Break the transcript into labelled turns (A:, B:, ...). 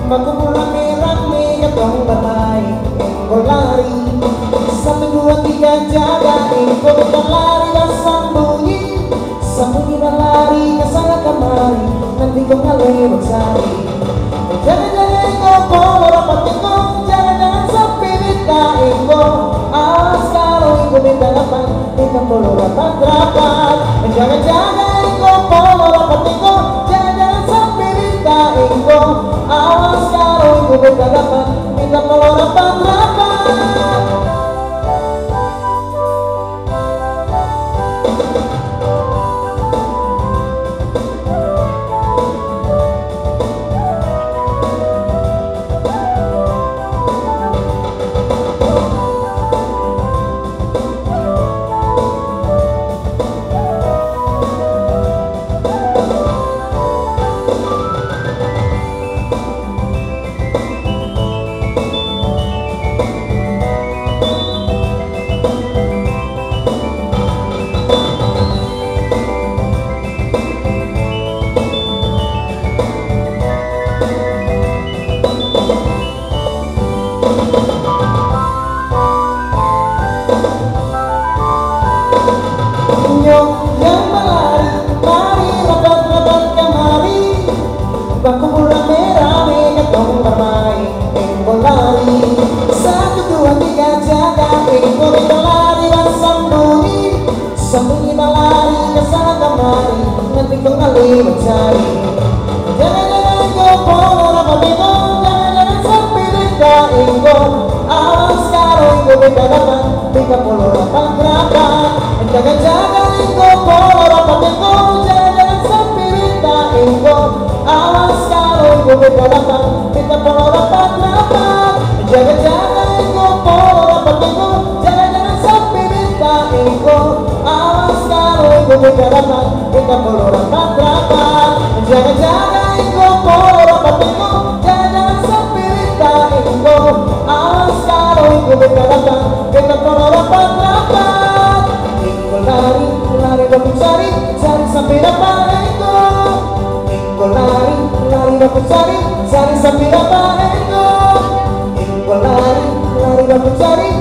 A: Baku rame-rame ketong bermain engkau lari 1, 2, 3 jaga engkau kita lari dan sembunyi dan lari kesana kemari nanti kau ngalir bersari jangan-jangan engkau polo rapat engkau jangan-jangan sampai minta engkau awas kalau engkau minta dapat minta polo rapat jangan-jangan engkau polo rapat engkau jangan-jangan sampai minta engkau awas kalau ibu minta dapat minta polo rapat yang melari rapat-rapat kemari baku rame-rame ketong bermain engkau lari 1, 2, 3 jaga engkau kita lari dan sembunyi dan lari kesana kemari nanti kau ngalir mencari jangan-jangan engkau polo rapat engkau jangan-jangan sampai minta engkau awas kalau engkau minta dapat minta polo rapat jangan-jangan engkau polo rapat engkau jangan-jangan sampai minta engkau awas kalau engkau minta dapat minta polo rapat jangan-jangan engkau polo rapat engkau jangan-jangan sampai minta engkau awas kalau engkau minta dapat minta polo rapat jangan-jangan engkau polo rapat engkau jangan-jangan sampai minta engkau awas kalau engkau minta dapat minta polo rapat lari dapat cari sampai dapat engkau lari dapat cari sampai dapat engkau lari dapat cari